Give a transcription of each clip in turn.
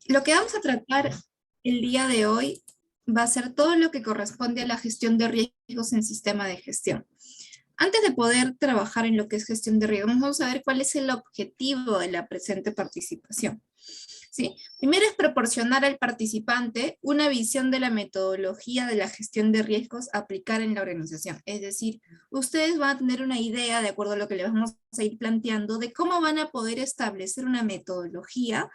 Lo que vamos a tratar el día de hoy va a ser todo lo que corresponde a la gestión de riesgos en sistema de gestión. Antes de poder trabajar en lo que es gestión de riesgos, vamos a ver cuál es el objetivo de la presente participación. ¿Sí? Primero es proporcionar al participante una visión de la metodología de la gestión de riesgos a aplicar en la organización. Es decir, ustedes van a tener una idea, de acuerdo a lo que les vamos a ir planteando, de cómo van a poder establecer una metodología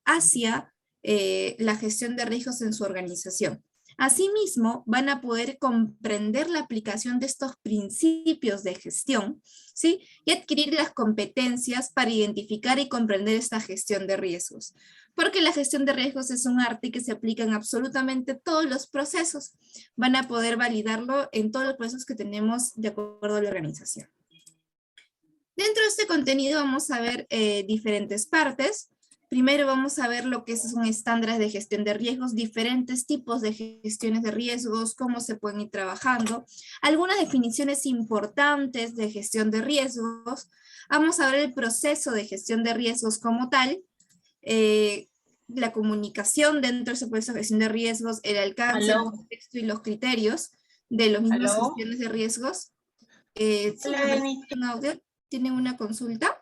hacia la gestión de riesgos en su organización. Asimismo, van a poder comprender la aplicación de estos principios de gestión, ¿sí? Y adquirir las competencias para identificar y comprender esta gestión de riesgos. Porque la gestión de riesgos es un arte que se aplica en absolutamente todos los procesos. Van a poder validarlo en todos los procesos que tenemos de acuerdo a la organización. Dentro de este contenido vamos a ver diferentes partes. Primero vamos a ver lo que son estándares de gestión de riesgos, diferentes tipos de gestiones de riesgos, cómo se pueden ir trabajando, algunas definiciones importantes de gestión de riesgos. Vamos a ver el proceso de gestión de riesgos como tal, la comunicación dentro de ese proceso de gestión de riesgos, el alcance, el contexto y los criterios de los mismos gestiones de riesgos. Sí, un audio. ¿Tienen una consulta?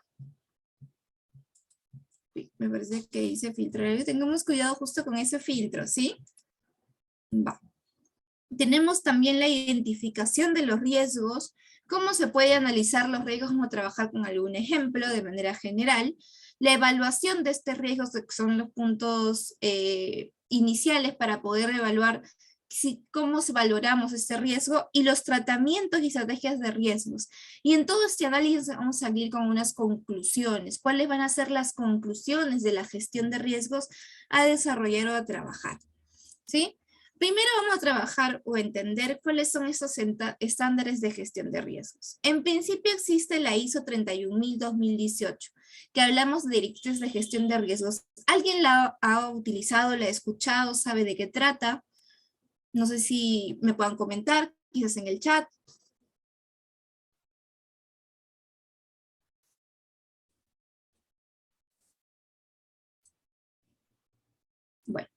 Sí, me parece que hice filtrar. Tengamos cuidado justo con ese filtro, ¿sí? Va. Tenemos también la identificación de los riesgos, cómo se puede analizar los riesgos, cómo trabajar con algún ejemplo de manera general, la evaluación de estos riesgos, que son los puntos iniciales para poder evaluar cómo valoramos este riesgo, y los tratamientos y estrategias de riesgos. Y en todo este análisis vamos a salir con unas conclusiones. ¿Cuáles van a ser las conclusiones de la gestión de riesgos a desarrollar o a trabajar? ¿Sí? Primero vamos a trabajar o entender cuáles son estos estándares de gestión de riesgos. En principio existe la ISO 31000-2018, que hablamos de directrices de gestión de riesgos. ¿Alguien la ha utilizado, la ha escuchado, sabe de qué trata? No sé si me puedan comentar, quizás en el chat. Bueno,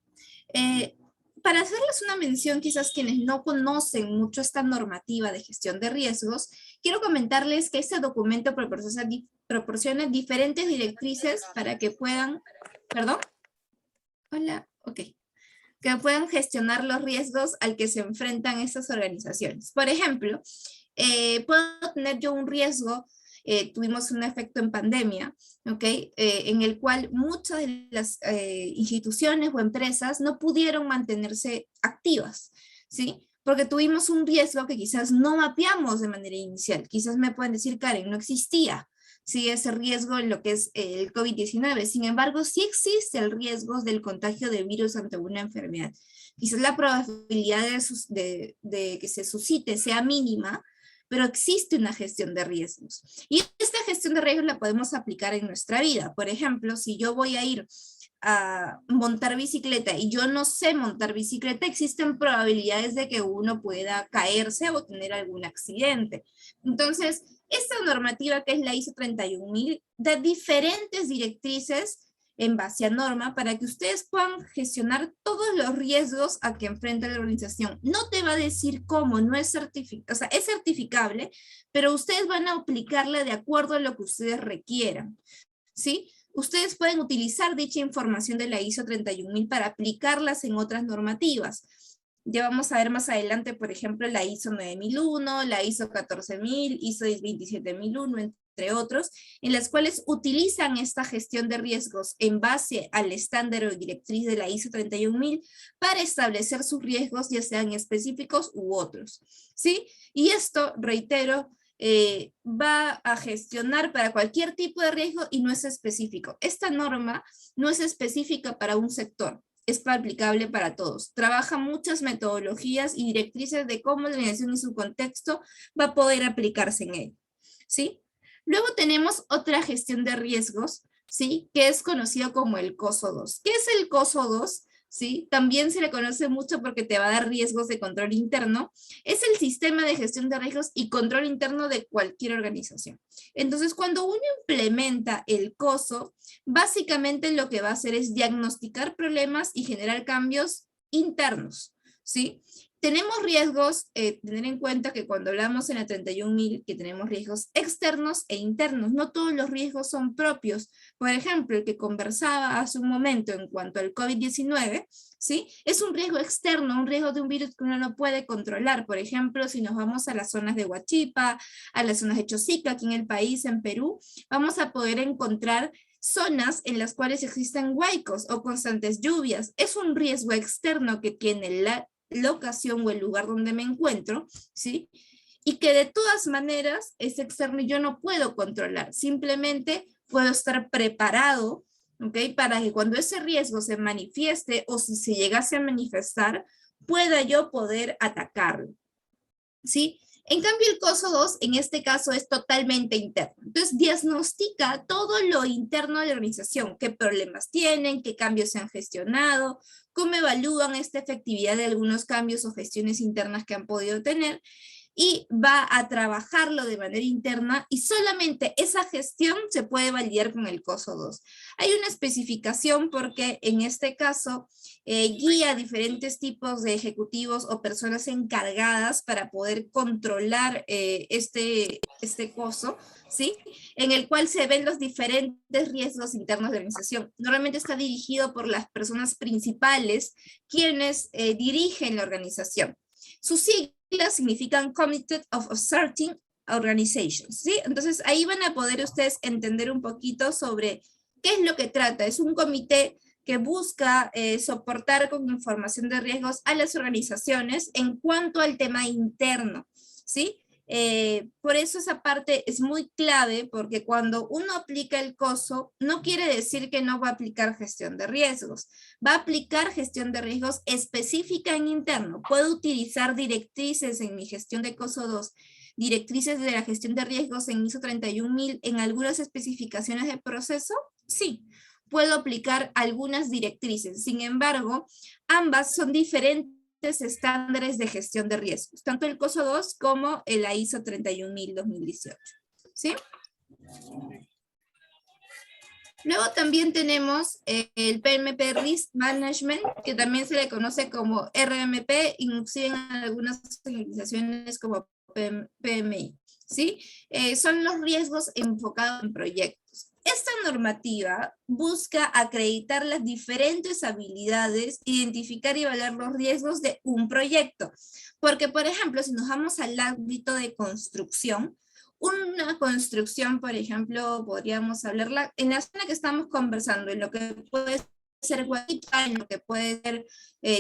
para hacerles una mención, quizás quienes no conocen mucho esta normativa de gestión de riesgos, quiero comentarles que este documento proporciona diferentes directrices para que puedan, ¿perdón? Hola, ok. Que puedan gestionar los riesgos al que se enfrentan estas organizaciones. Por ejemplo, puedo tener yo un riesgo, tuvimos un efecto en pandemia, ¿ok? En el cual muchas de las instituciones o empresas no pudieron mantenerse activas, ¿sí? Porque tuvimos un riesgo que quizás no mapeamos de manera inicial. Quizás me pueden decir, Karen, no existía, sí, ese riesgo en lo que es el COVID-19. Sin embargo, sí existe el riesgo del contagio de virus ante una enfermedad. Quizás la probabilidad de que se suscite sea mínima, pero existe una gestión de riesgos. Y esta gestión de riesgos la podemos aplicar en nuestra vida. Por ejemplo, si yo voy a ir a montar bicicleta y yo no sé montar bicicleta, existen probabilidades de que uno pueda caerse o tener algún accidente. Entonces, esta normativa, que es la ISO 31000, da diferentes directrices en base a norma para que ustedes puedan gestionar todos los riesgos a que enfrenta la organización. No te va a decir cómo, no es certificable, o sea, es certificable, pero ustedes van a aplicarla de acuerdo a lo que ustedes requieran, ¿sí? Ustedes pueden utilizar dicha información de la ISO 31000 para aplicarlas en otras normativas. Ya vamos a ver más adelante, por ejemplo, la ISO 9001, la ISO 14000, ISO 27001, entre otros, en las cuales utilizan esta gestión de riesgos en base al estándar o directriz de la ISO 31000 para establecer sus riesgos, ya sean específicos u otros, ¿sí? Y esto, reitero, va a gestionar para cualquier tipo de riesgo y no es específico. Esta norma no es específica para un sector, es aplicable para todos. Trabaja muchas metodologías y directrices de cómo la organización y su contexto va a poder aplicarse en él, ¿sí? Luego tenemos otra gestión de riesgos, ¿sí? Que es conocido como el COSO 2. ¿Qué es el COSO 2? ¿sí? También se le conoce mucho porque te va a dar riesgos de control interno. Es el sistema de gestión de riesgos y control interno de cualquier organización. Entonces, cuando uno implementa el COSO, básicamente lo que va a hacer es diagnosticar problemas y generar cambios internos, ¿sí? Tenemos riesgos, tener en cuenta que cuando hablamos en la 31.000, que tenemos riesgos externos e internos, no todos los riesgos son propios. Por ejemplo, el que conversaba hace un momento en cuanto al COVID-19, ¿sí? Es un riesgo externo, un riesgo de un virus que uno no puede controlar. Por ejemplo, si nos vamos a las zonas de Huachipa, a las zonas de Chosica, aquí en el país, en Perú, vamos a poder encontrar zonas en las cuales existen huaicos o constantes lluvias. Es un riesgo externo que tiene la locación o el lugar donde me encuentro, ¿sí? Y que de todas maneras es externo y yo no puedo controlar, simplemente puedo estar preparado, ¿ok? Para que cuando ese riesgo se manifieste o si se llegase a manifestar, pueda yo poder atacarlo, ¿sí? En cambio, el COSO 2 en este caso es totalmente interno. Entonces, diagnostica todo lo interno de la organización, qué problemas tienen, qué cambios se han gestionado, cómo evalúan esta efectividad de algunos cambios o gestiones internas que han podido tener, y va a trabajarlo de manera interna y solamente esa gestión se puede validar con el COSO 2. Hay una especificación porque en este caso guía diferentes tipos de ejecutivos o personas encargadas para poder controlar este COSO, ¿sí? En el cual se ven los diferentes riesgos internos de la organización. Normalmente está dirigido por las personas principales quienes dirigen la organización. Sus siglas significan Committee of Certain Organizations, ¿sí? Entonces ahí van a poder ustedes entender un poquito sobre qué es lo que trata. Es un comité que busca soportar con información de riesgos a las organizaciones en cuanto al tema interno, ¿sí? Por eso esa parte es muy clave, porque cuando uno aplica el COSO, no quiere decir que no va a aplicar gestión de riesgos. Va a aplicar gestión de riesgos específica en interno. ¿Puedo utilizar directrices en mi gestión de COSO 2, directrices de la gestión de riesgos en ISO 31000 en algunas especificaciones de proceso? Sí, puedo aplicar algunas directrices. Sin embargo, ambas son diferentes estándares de gestión de riesgos, tanto el COSO 2 como el ISO 31000-2018. ¿Sí? Luego también tenemos el PMP Risk Management, que también se le conoce como RMP, inclusive en algunas organizaciones como PMI, ¿sí? Son los riesgos enfocados en proyectos. Esta normativa busca acreditar las diferentes habilidades, identificar y evaluar los riesgos de un proyecto. Porque, por ejemplo, si nos vamos al ámbito de construcción, una construcción, por ejemplo, podríamos hablarla en la zona que estamos conversando, en lo que puede ser Guayipa, en lo que puede ser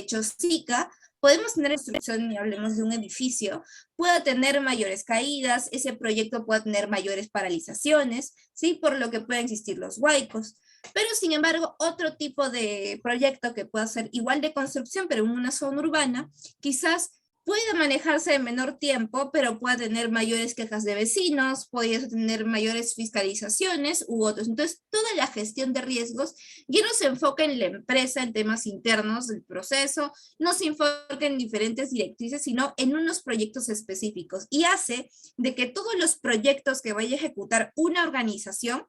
Chosica, podemos tener construcción, y hablemos de un edificio, pueda tener mayores caídas, ese proyecto pueda tener mayores paralizaciones, ¿sí? Por lo que pueden existir los huaicos. Pero, sin embargo, otro tipo de proyecto que pueda ser igual de construcción, pero en una zona urbana, quizás puede manejarse en menor tiempo, pero puede tener mayores quejas de vecinos, puede tener mayores fiscalizaciones u otros. Entonces, toda la gestión de riesgos ya no se enfoca en la empresa, en temas internos del proceso, no se enfoca en diferentes directrices, sino en unos proyectos específicos. Y hace de que todos los proyectos que vaya a ejecutar una organización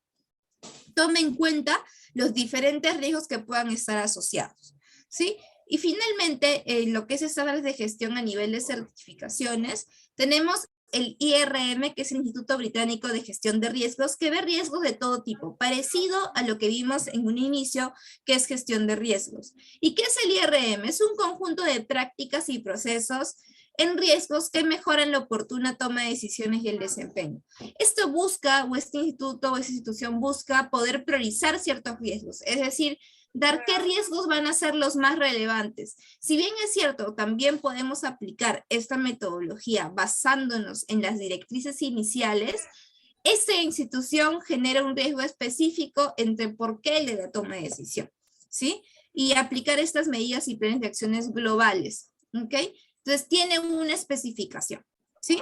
tome en cuenta los diferentes riesgos que puedan estar asociados, ¿sí? Y finalmente, lo que es estándares de gestión a nivel de certificaciones, tenemos el IRM, que es el Instituto Británico de Gestión de Riesgos, que ve riesgos de todo tipo, parecido a lo que vimos en un inicio, que es gestión de riesgos. ¿Y qué es el IRM? Es un conjunto de prácticas y procesos en riesgos que mejoran la oportuna toma de decisiones y el desempeño. Esto busca, o este instituto o esta institución busca poder priorizar ciertos riesgos, es decir, dar qué riesgos van a ser los más relevantes. Si bien es cierto, también podemos aplicar esta metodología basándonos en las directrices iniciales, esta institución genera un riesgo específico entre por qué le da toma de decisión, ¿sí? Y aplicar estas medidas y planes de acciones globales, ¿ok? Entonces tiene una especificación, ¿sí?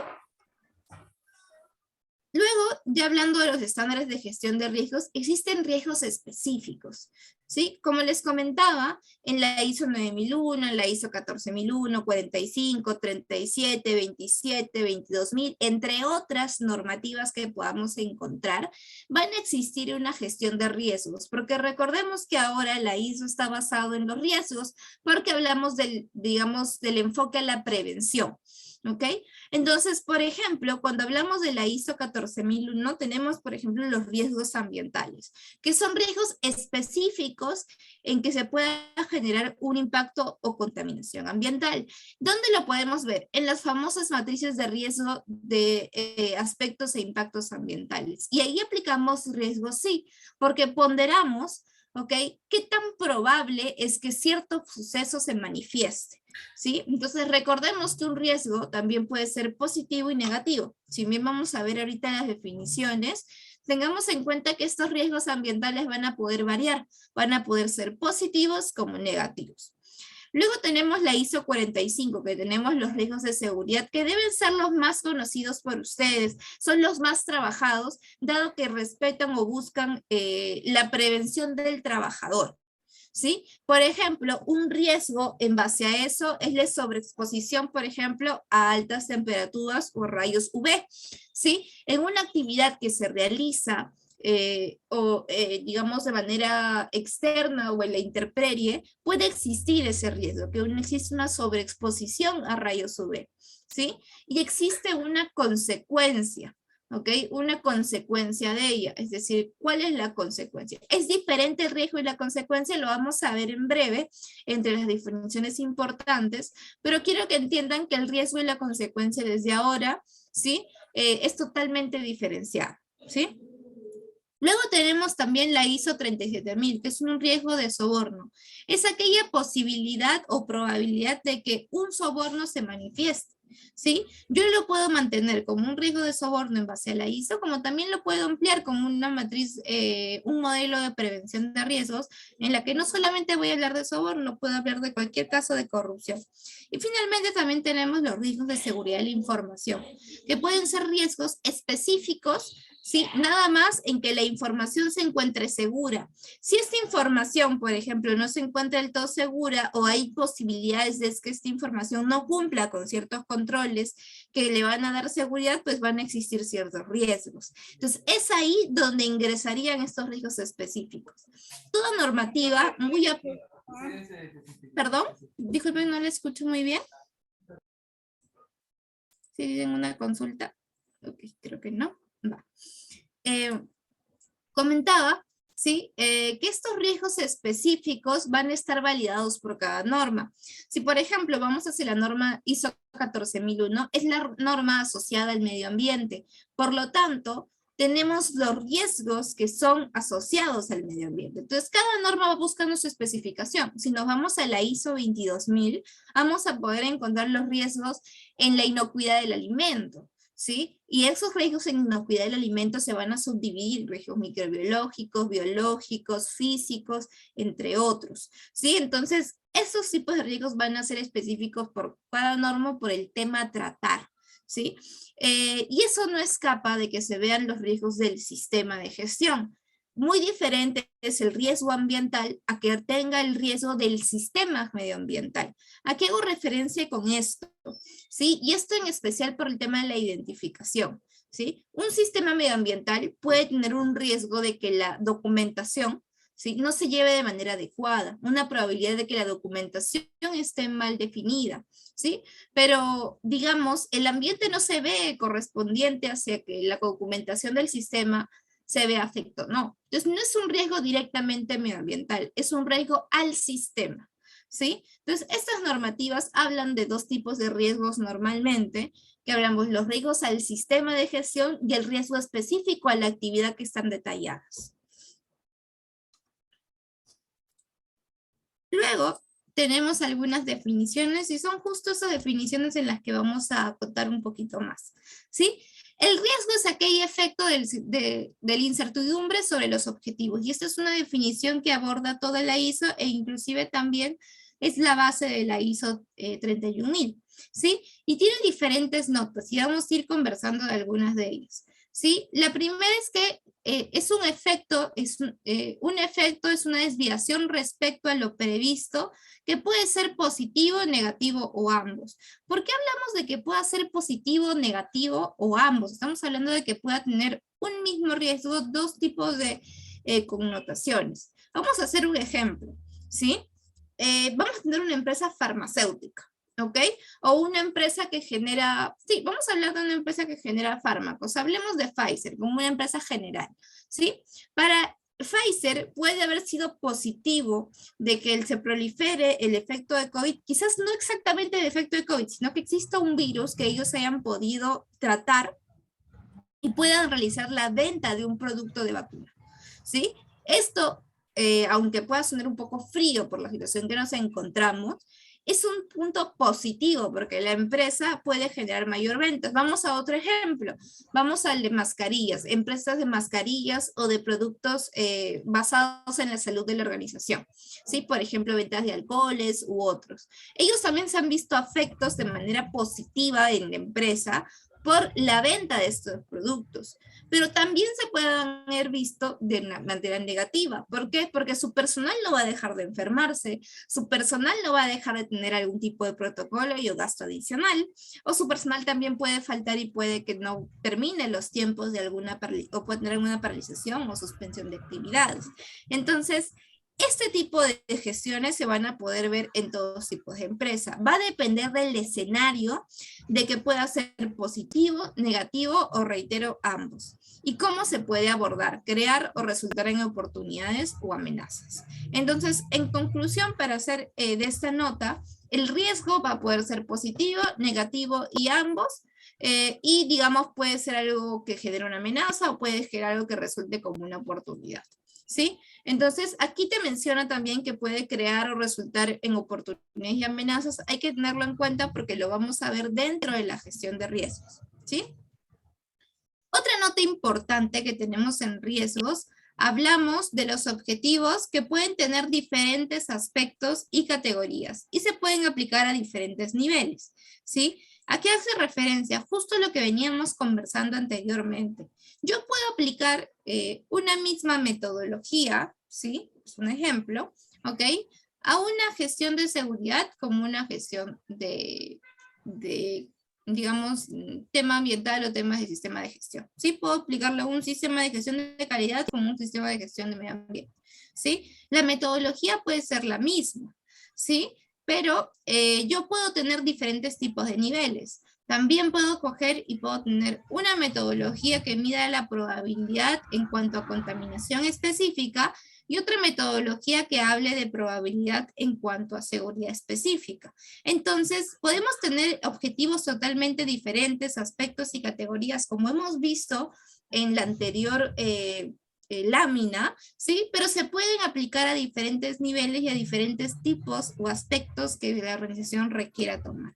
Luego, ya hablando de los estándares de gestión de riesgos, existen riesgos específicos, ¿sí? Como les comentaba, en la ISO 9001, en la ISO 14001, 45, 37, 27, 22000, entre otras normativas que podamos encontrar, van a existir una gestión de riesgos, porque recordemos que ahora la ISO está basado en los riesgos, porque hablamos del, digamos, del enfoque a la prevención, ¿ok? Entonces, por ejemplo, cuando hablamos de la ISO 14001, tenemos, por ejemplo, los riesgos ambientales, que son riesgos específicos en que se pueda generar un impacto o contaminación ambiental. ¿Dónde lo podemos ver? En las famosas matrices de riesgo de aspectos e impactos ambientales. Y ahí aplicamos riesgos sí, porque ponderamos, ¿ok? ¿Qué tan probable es que cierto suceso se manifieste? ¿Sí? Entonces recordemos que un riesgo también puede ser positivo y negativo. Si bien vamos a ver ahorita las definiciones, tengamos en cuenta que estos riesgos ambientales van a poder variar, van a poder ser positivos como negativos. Luego tenemos la ISO 45, que tenemos los riesgos de seguridad, que deben ser los más conocidos por ustedes, son los más trabajados, dado que respetan o buscan la prevención del trabajador. ¿Sí? Por ejemplo, un riesgo en base a eso es la sobreexposición, por ejemplo, a altas temperaturas o rayos UV, ¿sí? En una actividad que se realiza digamos de manera externa o en la intemperie, puede existir ese riesgo, que existe una sobreexposición a rayos UV, ¿sí? Y existe una consecuencia, ¿ok? Una consecuencia de ella, es decir, ¿cuál es la consecuencia? Es diferente el riesgo y la consecuencia, lo vamos a ver en breve, entre las definiciones importantes, pero quiero que entiendan que el riesgo y la consecuencia desde ahora, ¿sí? Es totalmente diferenciado, ¿sí? Luego tenemos también la ISO 37000, que es un riesgo de soborno. Es aquella posibilidad o probabilidad de que un soborno se manifieste, ¿sí? Yo lo puedo mantener como un riesgo de soborno en base a la ISO, como también lo puedo ampliar como una matriz, un modelo de prevención de riesgos, en la que no solamente voy a hablar de soborno, puedo hablar de cualquier caso de corrupción. Y finalmente también tenemos los riesgos de seguridad de la información, que pueden ser riesgos específicos, ¿sí? Nada más en que la información se encuentre segura. Si esta información, por ejemplo, no se encuentra del todo segura o hay posibilidades de que esta información no cumpla con ciertos controles que le van a dar seguridad, pues van a existir ciertos riesgos. Entonces, es ahí donde ingresarían estos riesgos específicos. Toda normativa muy... Perdón, disculpen, no le escucho muy bien. ¿Sí tienen una consulta? Ok, creo que no. Va. Comentaba, ¿sí? Que estos riesgos específicos van a estar validados por cada norma. Si, por ejemplo, vamos hacia la norma ISO 14001, es la norma asociada al medio ambiente. Por lo tanto, tenemos los riesgos que son asociados al medio ambiente. Entonces, cada norma va buscando su especificación. Si nos vamos a la ISO 22000, vamos a poder encontrar los riesgos en la inocuidad del alimento, ¿sí? Y esos riesgos en inocuidad del alimento se van a subdividir, riesgos microbiológicos, biológicos, físicos, entre otros, ¿sí? Entonces, esos tipos de riesgos van a ser específicos por cada norma por el tema a tratar, ¿sí? Y eso no escapa de que se vean los riesgos del sistema de gestión. Muy diferente es el riesgo ambiental a que tenga el riesgo del sistema medioambiental. ¿A qué hago referencia con esto? ¿Sí? Y esto en especial por el tema de la identificación, ¿sí? Un sistema medioambiental puede tener un riesgo de que la documentación, ¿sí?, no se lleve de manera adecuada, una probabilidad de que la documentación esté mal definida, ¿sí? Pero, digamos, el ambiente no se ve correspondiente hacia que la documentación del sistema se vea afecto, no. Entonces, no es un riesgo directamente medioambiental, es un riesgo al sistema, ¿sí? Entonces, estas normativas hablan de dos tipos de riesgos normalmente, que hablamos los riesgos al sistema de gestión y el riesgo específico a la actividad que están detalladas. Luego, tenemos algunas definiciones y son justo esas definiciones en las que vamos a acotar un poquito más, ¿sí? El riesgo es aquel efecto de la incertidumbre sobre los objetivos, y esta es una definición que aborda toda la ISO e inclusive también es la base de la ISO 31000, ¿sí? Y tiene diferentes notas y vamos a ir conversando de algunas de ellas. ¿sí? La primera es que es un efecto, es una desviación respecto a lo previsto, que puede ser positivo, negativo o ambos. ¿Por qué hablamos de que pueda ser positivo, negativo o ambos? Estamos hablando de que pueda tener un mismo riesgo, dos tipos de connotaciones. Vamos a hacer un ejemplo, ¿sí? Vamos a tener una empresa farmacéutica, ¿ok? O una empresa que genera, sí, vamos a hablar de una empresa que genera fármacos. Hablemos de Pfizer como una empresa general, ¿sí? Para Pfizer puede haber sido positivo de que se prolifere el efecto de COVID, quizás no exactamente el efecto de COVID, sino que exista un virus que ellos hayan podido tratar y puedan realizar la venta de un producto de vacuna, ¿sí? Esto, aunque pueda sonar un poco frío por la situación que nos encontramos, es un punto positivo porque la empresa puede generar mayor ventas. Vamos a otro ejemplo. Vamos al de mascarillas, empresas de mascarillas o de productos basados en la salud de la organización. ¿Sí? Por ejemplo, ventas de alcoholes u otros. Ellos también se han visto afectos de manera positiva en la empresa por la venta de estos productos, pero también se pueden haber visto de una manera negativa. ¿Por qué? Porque su personal no va a dejar de enfermarse, su personal no va a dejar de tener algún tipo de protocolo y o gasto adicional, o su personal también puede faltar y puede que no termine los tiempos de alguna o puede tener alguna paralización o suspensión de actividades. Entonces, este tipo de gestiones se van a poder ver en todos tipos de empresa. Va a depender del escenario de que pueda ser positivo, negativo o reitero ambos. ¿Y cómo se puede abordar? Crear o resultar en oportunidades o amenazas. Entonces, en conclusión, para hacer de esta nota, el riesgo va a poder ser positivo, negativo y ambos. Y digamos, puede ser algo que genere una amenaza o puede ser algo que resulte como una oportunidad. ¿Sí? Entonces, aquí te menciona también que puede crear o resultar en oportunidades y amenazas. Hay que tenerlo en cuenta porque lo vamos a ver dentro de la gestión de riesgos, ¿sí? Otra nota importante que tenemos en riesgos, hablamos de los objetivos que pueden tener diferentes aspectos y categorías y se pueden aplicar a diferentes niveles, ¿sí? ¿A qué hace referencia? Justo lo que veníamos conversando anteriormente. Yo puedo aplicar una misma metodología, ¿sí? Es un ejemplo, ¿ok? A una gestión de seguridad como una gestión de digamos, tema ambiental o temas de sistema de gestión. Sí, puedo aplicarlo a un sistema de gestión de calidad como un sistema de gestión de medio ambiente. ¿Sí? La metodología puede ser la misma, ¿sí? Pero yo puedo tener diferentes tipos de niveles. También puedo coger y puedo tener una metodología que mida la probabilidad en cuanto a contaminación específica y otra metodología que hable de probabilidad en cuanto a seguridad específica. Entonces, podemos tener objetivos totalmente diferentes, aspectos y categorías, como hemos visto en la anterior lámina, ¿sí? Pero se pueden aplicar a diferentes niveles y a diferentes tipos o aspectos que la organización requiera tomar.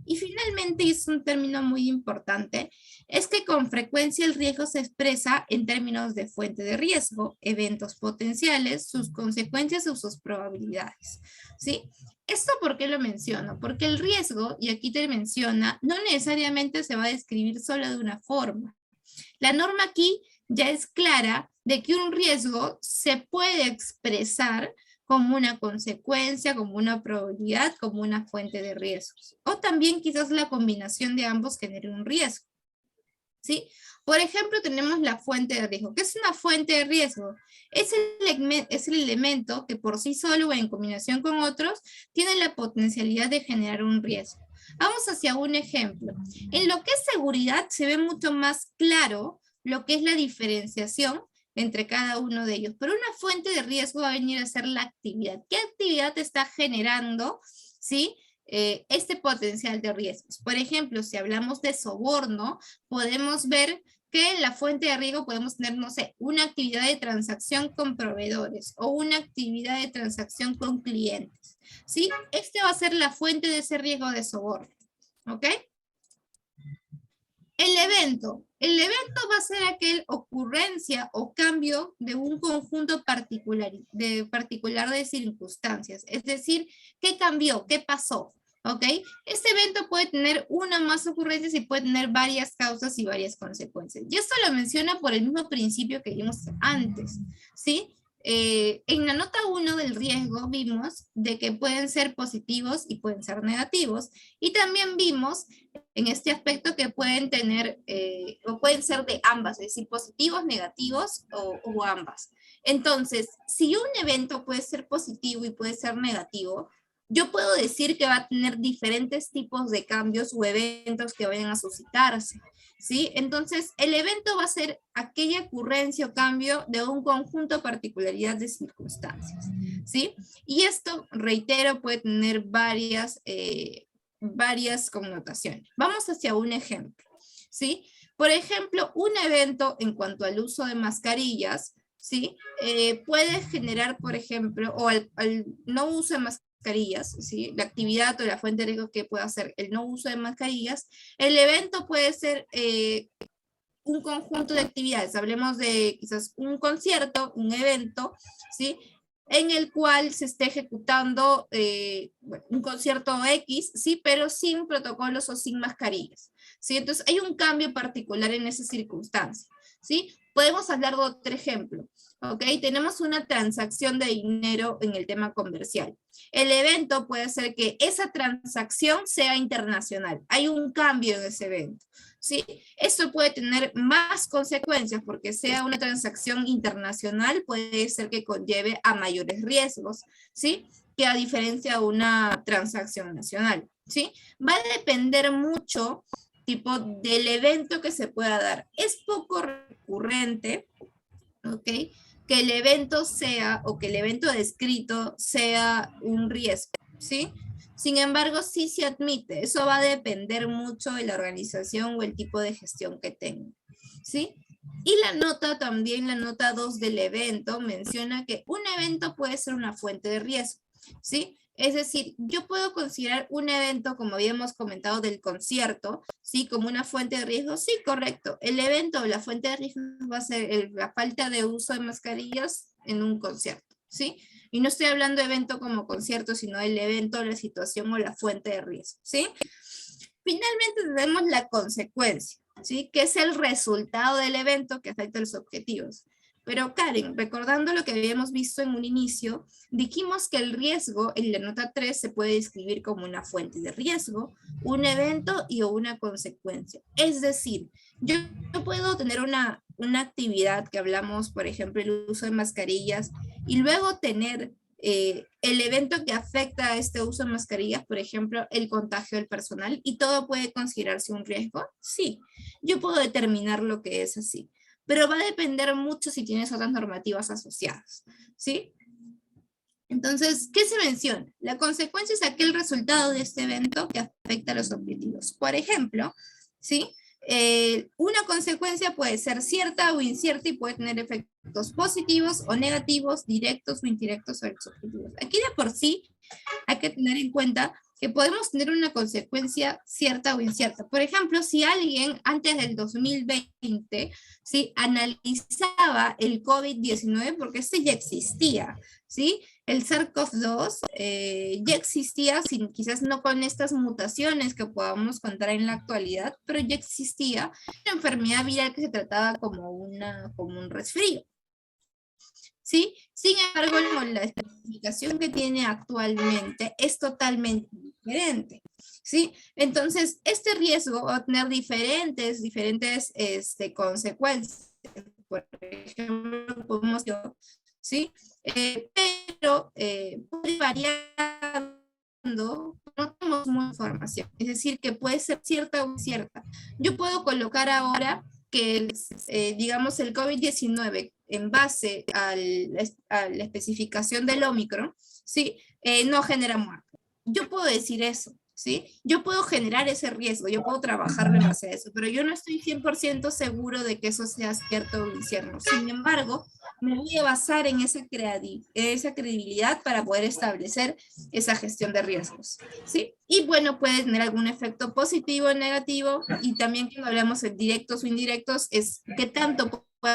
Y finalmente, es un término muy importante, es que con frecuencia el riesgo se expresa en términos de fuente de riesgo, eventos potenciales, sus consecuencias o sus probabilidades, ¿sí? ¿Esto por qué lo menciono? Porque el riesgo, y aquí te menciona, no necesariamente se va a describir solo de una forma. La norma aquí ya es clara de que un riesgo se puede expresar como una consecuencia, como una probabilidad, como una fuente de riesgos. O también quizás la combinación de ambos genere un riesgo. ¿Sí? Por ejemplo, tenemos la fuente de riesgo. ¿Qué es una fuente de riesgo? Es el elemento que por sí solo o en combinación con otros tiene la potencialidad de generar un riesgo. Vamos hacia un ejemplo. En lo que es seguridad se ve mucho más claro lo que es la diferenciación entre cada uno de ellos. Pero una fuente de riesgo va a venir a ser la actividad. ¿Qué actividad está generando? ¿Sí? Este potencial de riesgos. Por ejemplo, si hablamos de soborno, podemos ver que en la fuente de riesgo podemos tener, no sé, una actividad de transacción con proveedores o una actividad de transacción con clientes. ¿Sí? Este va a ser la fuente de ese riesgo de soborno. ¿Ok? El evento va a ser aquel ocurrencia o cambio de un conjunto particular de circunstancias. Es decir, ¿qué cambió? ¿Qué pasó? ¿ok? Este evento puede tener una o más ocurrencias y puede tener varias causas y varias consecuencias. Y esto lo menciona por el mismo principio que vimos antes, ¿sí? En la nota 1 del riesgo vimos de que pueden ser positivos y pueden ser negativos. Y también vimos en este aspecto que pueden tener, o pueden ser de ambas, es decir, positivos, negativos o ambas. Entonces, si un evento puede ser positivo y puede ser negativo, yo puedo decir que va a tener diferentes tipos de cambios o eventos que vayan a suscitarse, ¿sí? Entonces, el evento va a ser aquella ocurrencia o cambio de un conjunto de particularidades de circunstancias, ¿sí? Y esto, reitero, puede tener varias connotaciones. Vamos hacia un ejemplo, ¿sí? Por ejemplo, un evento en cuanto al uso de mascarillas, ¿sí? Puede generar, por ejemplo, o al no uso de mascarillas, ¿sí? La actividad o la fuente de riesgo que puede hacer el no uso de mascarillas, el evento puede ser un conjunto de actividades, hablemos de quizás un concierto, un evento, ¿sí? En el cual se esté ejecutando bueno, un concierto X, ¿sí? Pero sin protocolos o sin mascarillas, ¿sí? Entonces hay un cambio particular en esa circunstancia, ¿sí? Podemos hablar de otro ejemplo, ¿ok? Tenemos una transacción de dinero en el tema comercial. El evento puede ser que esa transacción sea internacional. Hay un cambio en ese evento, ¿sí? Esto puede tener más consecuencias porque sea una transacción internacional, puede ser que conlleve a mayores riesgos, ¿sí? Que a diferencia de una transacción nacional, ¿sí? Va a depender mucho tipo del evento que se pueda dar. Es poco recurrente, ¿ok? Que el evento sea, o que el evento descrito sea un riesgo, ¿sí? Sin embargo, sí se admite. Eso va a depender mucho de la organización o el tipo de gestión que tenga, ¿sí? Y la nota también, la nota 2 del evento, menciona que un evento puede ser una fuente de riesgo, ¿sí? Es decir, yo puedo considerar un evento, como habíamos comentado del concierto, ¿sí? Como una fuente de riesgo. Sí, correcto. El evento o la fuente de riesgo va a ser la falta de uso de mascarillas en un concierto, ¿sí? Y no estoy hablando de evento como concierto, sino el evento, la situación o la fuente de riesgo, ¿sí? Finalmente tenemos la consecuencia, ¿sí? Que es el resultado del evento que afecta a los objetivos. Pero Karen, recordando lo que habíamos visto en un inicio, dijimos que el riesgo en la nota 3 se puede describir como una fuente de riesgo, un evento y o una consecuencia. Es decir, yo puedo tener una actividad que hablamos, por ejemplo, el uso de mascarillas, y luego tener el evento que afecta a este uso de mascarillas, por ejemplo, el contagio del personal, y todo puede considerarse un riesgo. Sí, yo puedo determinar lo que es así, pero va a depender mucho si tienes otras normativas asociadas, ¿sí? Entonces, ¿qué se menciona? La consecuencia es aquel resultado de este evento que afecta a los objetivos. Por ejemplo, ¿sí? Una consecuencia puede ser cierta o incierta y puede tener efectos positivos o negativos, directos o indirectos sobre los objetivos. Aquí de por sí hay que tener en cuenta que podemos tener una consecuencia cierta o incierta. Por ejemplo, si alguien antes del 2020, ¿sí? Analizaba el COVID-19, porque este ya existía, ¿sí? El SARS-CoV-2 ya existía, sin, quizás no con estas mutaciones que podamos contar en la actualidad, pero ya existía una enfermedad viral que se trataba como un resfrío, ¿sí? Sin embargo, la especificación que tiene actualmente es totalmente diferente, ¿sí? Entonces, este riesgo va a tener diferentes consecuencias. Por ejemplo, podemos, ¿sí? Pero puede variando, no tenemos mucha información, es decir, que puede ser cierta o incierta. Yo puedo colocar ahora que, digamos, el COVID-19 en base a la especificación del Omicron, ¿sí? No genera muerte. Yo puedo decir eso, ¿sí? Yo puedo generar ese riesgo, yo puedo trabajarlo en base a eso, pero yo no estoy 100% seguro de que eso sea cierto o incierto. Sin embargo, me voy a basar en esa credibilidad para poder establecer esa gestión de riesgos, ¿sí? Y bueno, puede tener algún efecto positivo o negativo, y también cuando hablamos de directos o indirectos, es qué tanto puede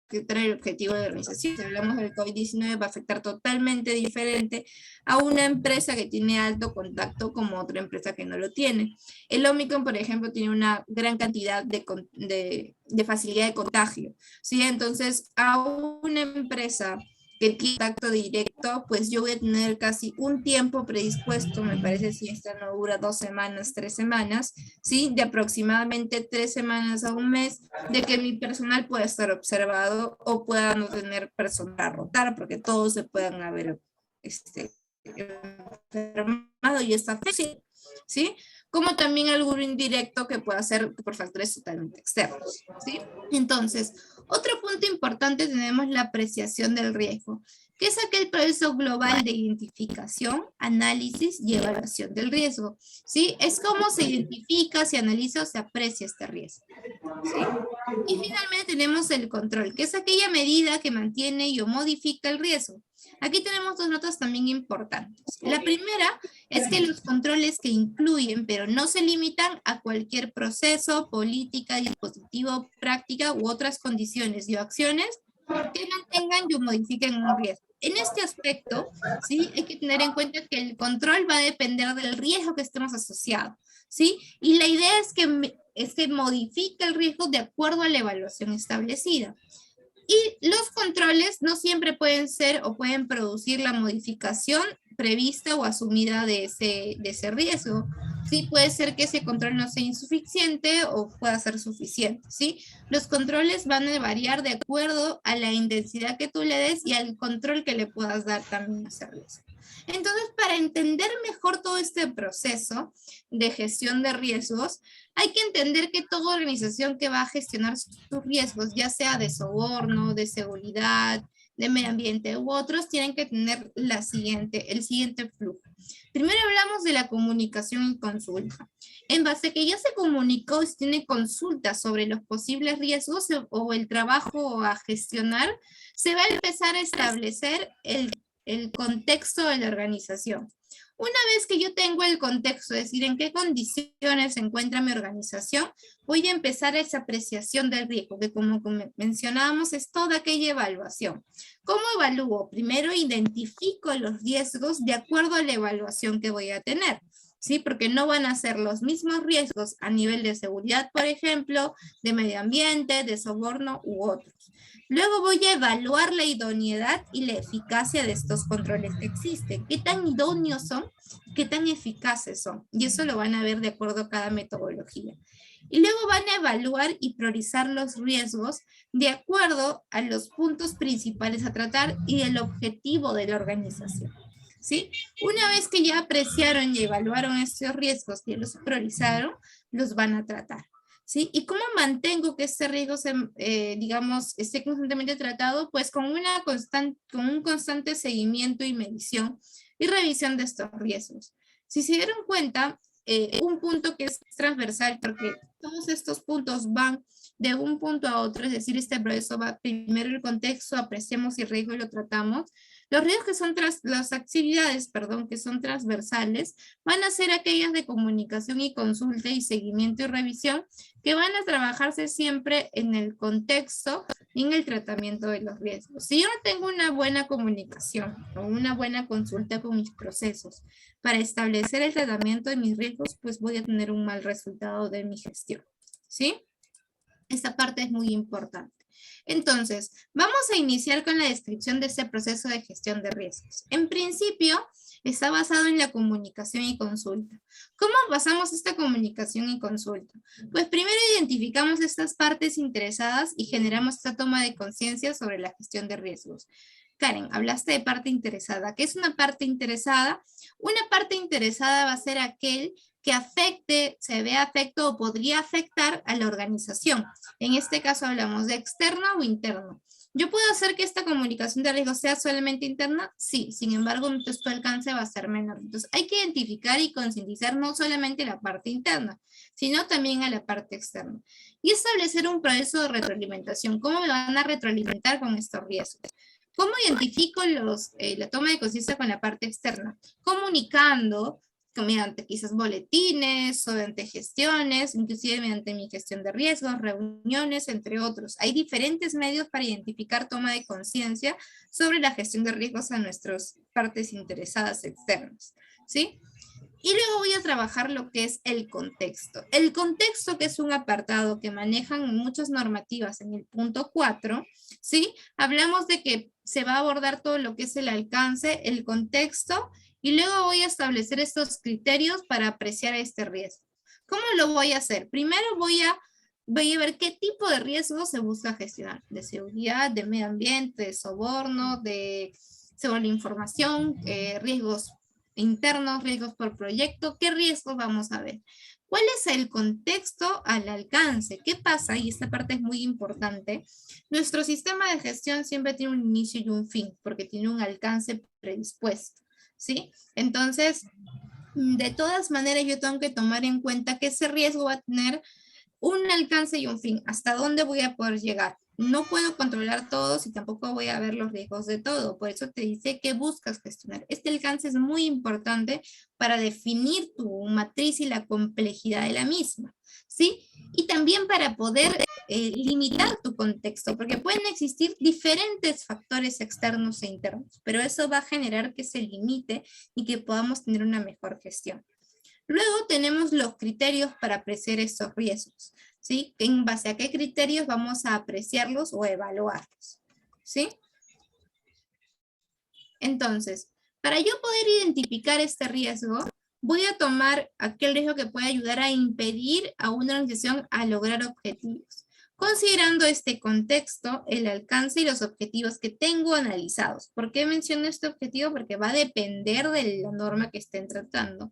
afectar el objetivo de la organización. Si hablamos del COVID-19, va a afectar totalmente diferente a una empresa que tiene alto contacto como otra empresa que no lo tiene. El Omicron, por ejemplo, tiene una gran cantidad de facilidad de contagio, ¿sí? Entonces, a una empresa que tiene contacto directo, pues yo voy a tener casi un tiempo predispuesto, me parece si esta no dura 2 semanas, 3 semanas, ¿sí? De aproximadamente 3 semanas a un mes, de que mi personal pueda estar observado o pueda no tener personal a rotar, porque todos se puedan haber enfermado y está fácil, ¿sí? Como también algún indirecto que pueda ser por factores totalmente externos, ¿sí? Entonces, otro punto importante tenemos la apreciación del riesgo, que es aquel proceso global de identificación, análisis y evaluación del riesgo, ¿sí? Es cómo se identifica, se analiza o se aprecia este riesgo, ¿sí? Y finalmente tenemos el control, que es aquella medida que mantiene y o modifica el riesgo. Aquí tenemos dos notas también importantes. La primera es que los controles que incluyen, pero no se limitan a cualquier proceso, política, dispositivo, práctica u otras condiciones y o acciones que mantengan y o modifiquen un riesgo. En este aspecto, ¿sí? Hay que tener en cuenta que el control va a depender del riesgo que estemos asociados, ¿sí? Y la idea es que modifique el riesgo de acuerdo a la evaluación establecida. Y los controles no siempre pueden ser o pueden producir la modificación prevista o asumida de ese riesgo. Sí, puede ser que ese control no sea insuficiente o pueda ser suficiente, ¿sí? Los controles van a variar de acuerdo a la intensidad que tú le des y al control que le puedas dar también a ese riesgo. Entonces, para entender mejor todo este proceso de gestión de riesgos, hay que entender que toda organización que va a gestionar sus riesgos, ya sea de soborno, de seguridad, de medio ambiente u otros, tienen que tener el siguiente flujo. Primero hablamos de la comunicación y consulta. En base a que ya se comunicó y se tiene consultas sobre los posibles riesgos o el trabajo a gestionar, se va a empezar a establecer el contexto de la organización. Una vez que yo tengo el contexto, es decir, en qué condiciones se encuentra mi organización, voy a empezar esa apreciación del riesgo, que como mencionábamos es toda aquella evaluación. ¿Cómo evalúo? Primero identifico los riesgos de acuerdo a la evaluación que voy a tener, ¿sí? Porque no van a ser los mismos riesgos a nivel de seguridad, por ejemplo, de medio ambiente, de soborno u otros. Luego voy a evaluar la idoneidad y la eficacia de estos controles que existen. ¿Qué tan idóneos son? ¿Qué tan eficaces son? Y eso lo van a ver de acuerdo a cada metodología. Y luego van a evaluar y priorizar los riesgos de acuerdo a los puntos principales a tratar y el objetivo de la organización, ¿sí? Una vez que ya apreciaron y evaluaron estos riesgos y los priorizaron, los van a tratar, ¿sí? ¿Y cómo mantengo que este riesgo digamos, esté constantemente tratado? Pues con un constante seguimiento y medición y revisión de estos riesgos. Si se dieron cuenta, un punto que es transversal, porque todos estos puntos van de un punto a otro, es decir, este proceso va primero el contexto, apreciamos el riesgo y lo tratamos. Los riesgos que son las actividades, perdón, que son transversales, van a ser aquellas de comunicación y consulta y seguimiento y revisión que van a trabajarse siempre en el contexto y en el tratamiento de los riesgos. Si yo no tengo una buena comunicación o una buena consulta con mis procesos para establecer el tratamiento de mis riesgos, pues voy a tener un mal resultado de mi gestión, ¿sí? Esta parte es muy importante. Entonces, vamos a iniciar con la descripción de este proceso de gestión de riesgos. En principio, está basado en la comunicación y consulta. ¿Cómo basamos esta comunicación y consulta? Pues primero identificamos estas partes interesadas y generamos esta toma de conciencia sobre la gestión de riesgos. Karen, hablaste de parte interesada. ¿Qué es una parte interesada? Una parte interesada va a ser aquel que afecte, se vea afecto o podría afectar a la organización. En este caso hablamos de externo o interno. ¿Yo puedo hacer que esta comunicación de riesgo sea solamente interna? Sí, sin embargo, su alcance va a ser menor. Entonces, hay que identificar y concientizar no solamente la parte interna, sino también a la parte externa. Y establecer un proceso de retroalimentación. ¿Cómo me van a retroalimentar con estos riesgos? ¿Cómo identifico la toma de conciencia con la parte externa? Comunicando, mediante quizás boletines o mediante gestiones, inclusive mediante mi gestión de riesgos, reuniones, entre otros. Hay diferentes medios para identificar toma de conciencia sobre la gestión de riesgos a nuestras partes interesadas externas, ¿sí? Y luego voy a trabajar lo que es el contexto. El contexto, que es un apartado que manejan muchas normativas en el punto 4, ¿sí? Hablamos de que se va a abordar todo lo que es el alcance, el contexto, y luego voy a establecer estos criterios para apreciar este riesgo. ¿Cómo lo voy a hacer? Primero voy a ver qué tipo de riesgo se busca gestionar, de seguridad, de medio ambiente, de soborno, sobre la información, riesgos internos, riesgos por proyecto, ¿qué riesgos vamos a ver? ¿Cuál es el contexto al alcance? ¿Qué pasa? Y esta parte es muy importante. Nuestro sistema de gestión siempre tiene un inicio y un fin, porque tiene un alcance predispuesto, ¿sí? Entonces, de todas maneras, yo tengo que tomar en cuenta que ese riesgo va a tener un alcance y un fin. ¿Hasta dónde voy a poder llegar? No puedo controlar todos y tampoco voy a ver los riesgos de todo. Por eso te dice que buscas gestionar. Este alcance es muy importante para definir tu matriz y la complejidad de la misma, ¿sí? Y también para poder limitar tu contexto, porque pueden existir diferentes factores externos e internos, pero eso va a generar que se limite y que podamos tener una mejor gestión. Luego tenemos los criterios para apreciar estos riesgos, ¿sí? En base a qué criterios vamos a apreciarlos o evaluarlos, ¿sí? Entonces, para yo poder identificar este riesgo, voy a tomar aquel riesgo que puede ayudar a impedir a una organización a lograr objetivos, considerando este contexto, el alcance y los objetivos que tengo analizados. ¿Por qué menciono este objetivo? Porque va a depender de la norma que estén tratando.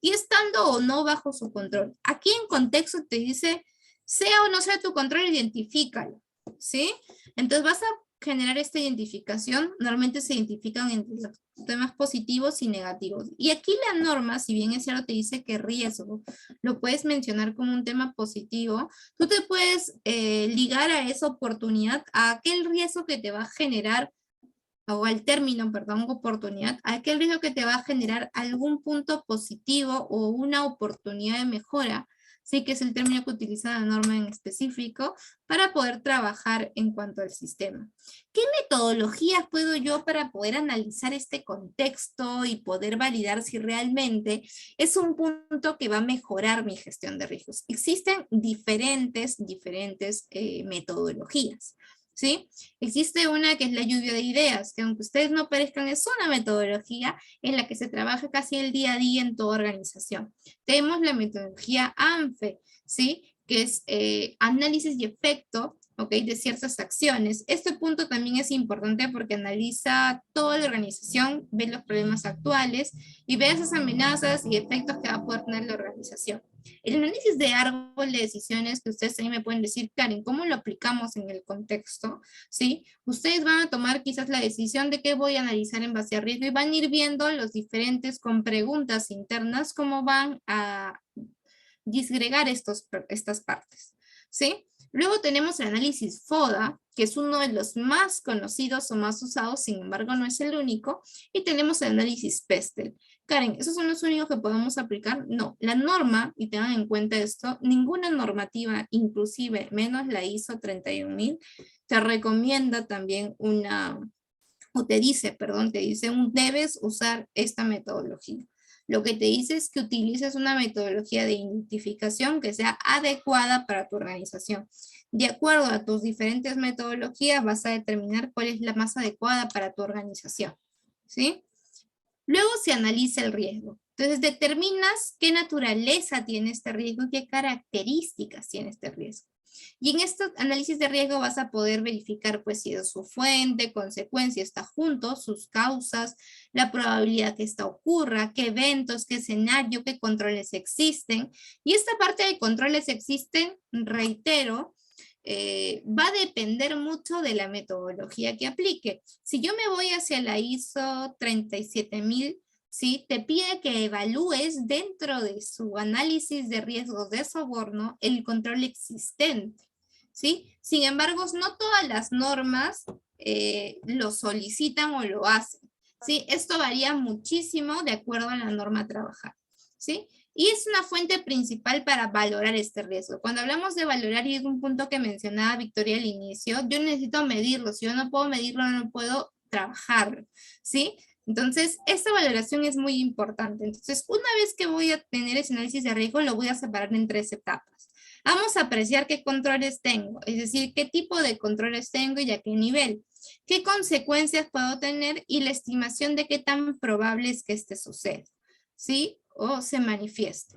Y estando o no bajo su control. Aquí en contexto te dice, sea o no sea tu control, identifícalo, ¿sí? Entonces vas a generar esta identificación. Normalmente se identifican entre los temas positivos y negativos. Y aquí la norma, si bien es cierto, te dice que riesgo lo puedes mencionar como un tema positivo, tú te puedes ligar a esa oportunidad, a aquel riesgo que te va a generar, o al término, perdón, oportunidad, aquel riesgo que te va a generar algún punto positivo o una oportunidad de mejora, sí, que es el término que utiliza la norma en específico, para poder trabajar en cuanto al sistema. ¿Qué metodologías puedo yo para poder analizar este contexto y poder validar si realmente es un punto que va a mejorar mi gestión de riesgos? Existen diferentes metodologías, ¿sí? Existe una que es la lluvia de ideas, que aunque ustedes no parezcan, es una metodología en la que se trabaja casi el día a día en toda organización. Tenemos la metodología ANFE, ¿sí? Que es análisis y efecto, ¿ok? De ciertas acciones. Este punto también es importante porque analiza toda la organización, ve los problemas actuales y ve esas amenazas y efectos que va a poder tener la organización. El análisis de árbol de decisiones, que ustedes también me pueden decir, Karen, ¿cómo lo aplicamos en el contexto? ¿Sí? Ustedes van a tomar quizás la decisión de qué voy a analizar en base a riesgo y van a ir viendo los diferentes con preguntas internas cómo van a disgregar estas partes, ¿sí? Luego tenemos el análisis FODA, que es uno de los más conocidos o más usados, sin embargo no es el único, y tenemos el análisis PESTEL. Karen, ¿esos son los únicos que podemos aplicar? No, la norma, y tengan en cuenta esto, ninguna normativa, inclusive menos la ISO 31000, te recomienda también te dice, debes usar esta metodología. Lo que te dice es que utilices una metodología de identificación que sea adecuada para tu organización. De acuerdo a tus diferentes metodologías, vas a determinar cuál es la más adecuada para tu organización, ¿sí? Luego se analiza el riesgo. Entonces determinas qué naturaleza tiene este riesgo y qué características tiene este riesgo. Y en este análisis de riesgo vas a poder verificar pues si es su fuente, consecuencia, está junto, sus causas, la probabilidad que esto ocurra, qué eventos, qué escenario, qué controles existen. Y esta parte de controles existen, reitero, va a depender mucho de la metodología que aplique. Si yo me voy hacia la ISO 37000, ¿sí? Te pide que evalúes dentro de su análisis de riesgos de soborno el control existente, ¿sí? Sin embargo, no todas las normas lo solicitan o lo hacen, ¿sí? Esto varía muchísimo de acuerdo a la norma a trabajar. ¿sí? Y es una fuente principal para valorar este riesgo. Cuando hablamos de valorar, y es un punto que mencionaba Victoria al inicio, yo necesito medirlo. Si yo no puedo medirlo, no puedo trabajar, ¿sí? Entonces, esta valoración es muy importante. Entonces, una vez que voy a tener ese análisis de riesgo, lo voy a separar en 3 etapas. Vamos a apreciar qué controles tengo, es decir, qué tipo de controles tengo y a qué nivel, qué consecuencias puedo tener y la estimación de qué tan probable es que este suceda, ¿sí? O se manifieste.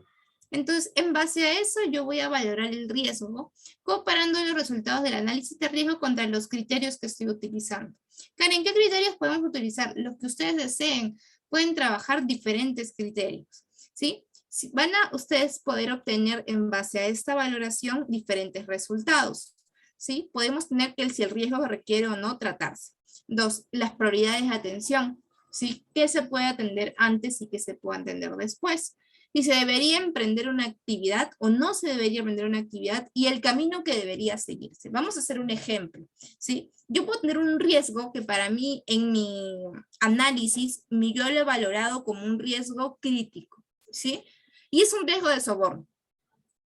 Entonces, en base a eso, yo voy a valorar el riesgo, comparando los resultados del análisis de riesgo contra los criterios que estoy utilizando. Karen, ¿qué criterios podemos utilizar? Los que ustedes deseen. Pueden trabajar diferentes criterios, ¿sí? Van a ustedes poder obtener en base a esta valoración diferentes resultados, ¿sí? Podemos tener que si el riesgo requiere o no tratarse. 2, las prioridades de atención, ¿sí? ¿Qué se puede atender antes y qué se puede atender después? Si se debería emprender una actividad o no se debería emprender una actividad y el camino que debería seguirse. Vamos a hacer un ejemplo, ¿sí? Yo puedo tener un riesgo que para mí en mi análisis yo lo he valorado como un riesgo crítico, ¿sí? Y es un riesgo de soborno,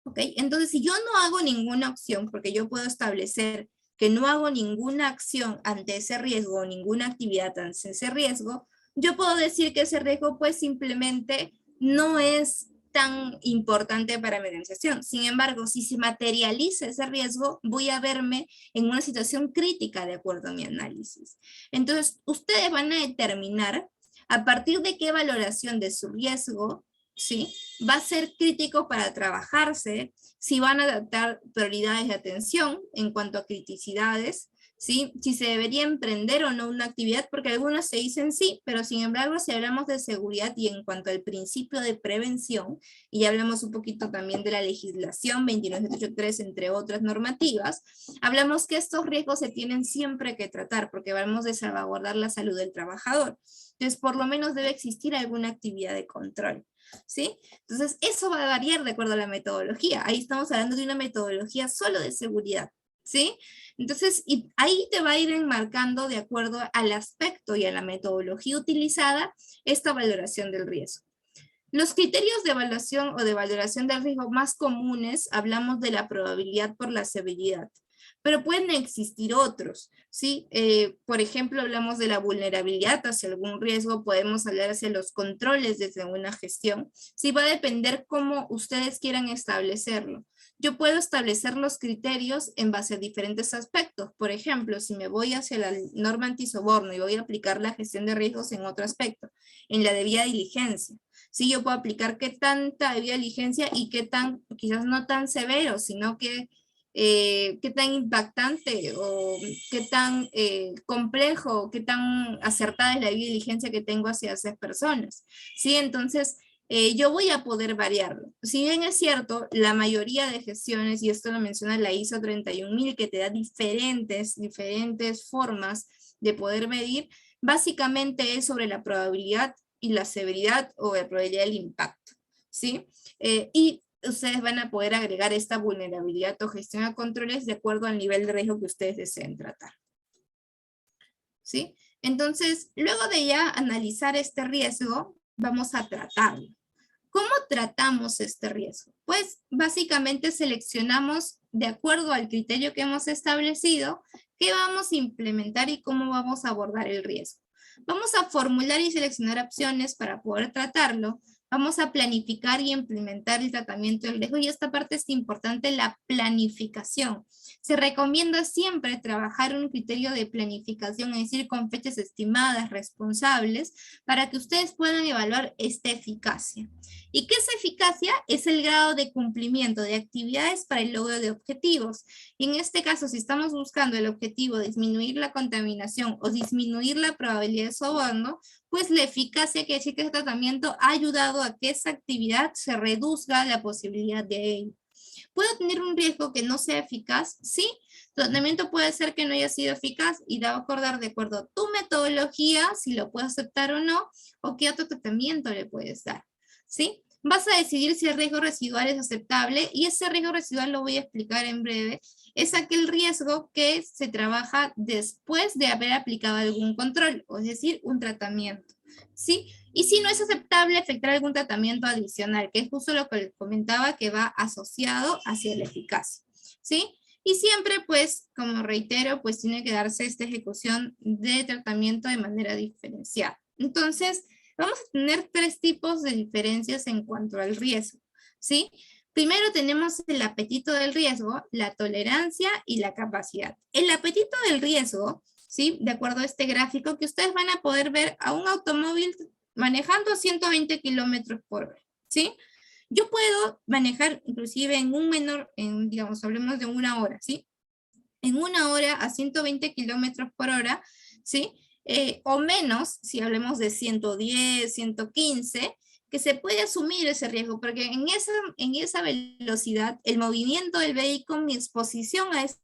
¿ok? Entonces, si yo no hago ninguna acción, porque yo puedo establecer que no hago ninguna acción ante ese riesgo o ninguna actividad ante ese riesgo, yo puedo decir que ese riesgo pues simplemente no es tan importante para mi organización. Sin embargo, si se materializa ese riesgo, voy a verme en una situación crítica de acuerdo a mi análisis. Entonces, ustedes van a determinar a partir de qué valoración de su riesgo, ¿sí? Va a ser crítico para trabajarse, si van a adaptar prioridades de atención en cuanto a criticidades, ¿sí? Si se debería emprender o no una actividad, porque algunas se dicen sí, pero sin embargo, si hablamos de seguridad y en cuanto al principio de prevención, y hablamos un poquito también de la legislación 29783, entre otras normativas, hablamos que estos riesgos se tienen siempre que tratar, porque hablamos de salvaguardar la salud del trabajador. Entonces, por lo menos debe existir alguna actividad de control, ¿sí? Entonces, eso va a variar de acuerdo a la metodología. Ahí estamos hablando de una metodología solo de seguridad, ¿sí? Entonces, y ahí te va a ir enmarcando de acuerdo al aspecto y a la metodología utilizada esta valoración del riesgo. Los criterios de evaluación o de valoración del riesgo más comunes, hablamos de la probabilidad por la severidad, pero pueden existir otros, ¿sí? Por ejemplo, hablamos de la vulnerabilidad hacia algún riesgo, podemos hablar hacia los controles desde una gestión, sí, va a depender cómo ustedes quieran establecerlo. Yo puedo establecer los criterios en base a diferentes aspectos. Por ejemplo, si me voy hacia la norma antisoborno y voy a aplicar la gestión de riesgos en otro aspecto, en la debida diligencia. Sí, yo puedo aplicar qué tanta debida diligencia y qué tan, quizás no tan severo, sino que qué tan impactante o qué tan complejo, qué tan acertada es la debida diligencia que tengo hacia esas personas. Sí, entonces yo voy a poder variarlo. Si bien es cierto, la mayoría de gestiones, y esto lo menciona la ISO 31000, que te da diferentes formas de poder medir, básicamente es sobre la probabilidad y la severidad o la probabilidad del impacto, ¿sí? Y ustedes van a poder agregar esta vulnerabilidad o gestión a controles de acuerdo al nivel de riesgo que ustedes deseen tratar, ¿sí? Entonces, luego de ya analizar este riesgo, vamos a tratarlo. ¿Cómo tratamos este riesgo? Pues básicamente seleccionamos de acuerdo al criterio que hemos establecido qué vamos a implementar y cómo vamos a abordar el riesgo. Vamos a formular y seleccionar opciones para poder tratarlo. Vamos a planificar y implementar el tratamiento del riesgo y esta parte es importante, la planificación. Se recomienda siempre trabajar un criterio de planificación, es decir, con fechas estimadas, responsables, para que ustedes puedan evaluar esta eficacia. ¿Y qué es eficacia? Es el grado de cumplimiento de actividades para el logro de objetivos. Y en este caso, si estamos buscando el objetivo de disminuir la contaminación o disminuir la probabilidad de soborno, pues la eficacia quiere decir que este tratamiento ha ayudado a que esa actividad se reduzca la posibilidad de ello. ¿Puedo tener un riesgo que no sea eficaz? Sí. Tu tratamiento puede ser que no haya sido eficaz y te va a acordar de acuerdo a tu metodología, si lo puedes aceptar o no, o qué otro tratamiento le puedes dar, ¿sí? Vas a decidir si el riesgo residual es aceptable y ese riesgo residual lo voy a explicar en breve. Es aquel riesgo que se trabaja después de haber aplicado algún control, o es decir, un tratamiento, ¿sí? Y si no es aceptable, efectuar algún tratamiento adicional, que es justo lo que les comentaba, que va asociado hacia la eficacia, ¿sí? Y siempre, pues, como reitero, pues tiene que darse esta ejecución de tratamiento de manera diferenciada. Entonces, vamos a tener tres tipos de diferencias en cuanto al riesgo, ¿sí? Primero tenemos el apetito del riesgo, la tolerancia y la capacidad. El apetito del riesgo, ¿sí? De acuerdo a este gráfico, que ustedes van a poder ver a un automóvil manejando a 120 kilómetros por hora, ¿sí? Yo puedo manejar inclusive en un menor, digamos, hablemos de una hora, ¿sí? En una hora a 120 kilómetros por hora, ¿sí? O menos, si hablemos de 110, 115, que se puede asumir ese riesgo, porque en esa velocidad, el movimiento del vehículo, mi exposición a ese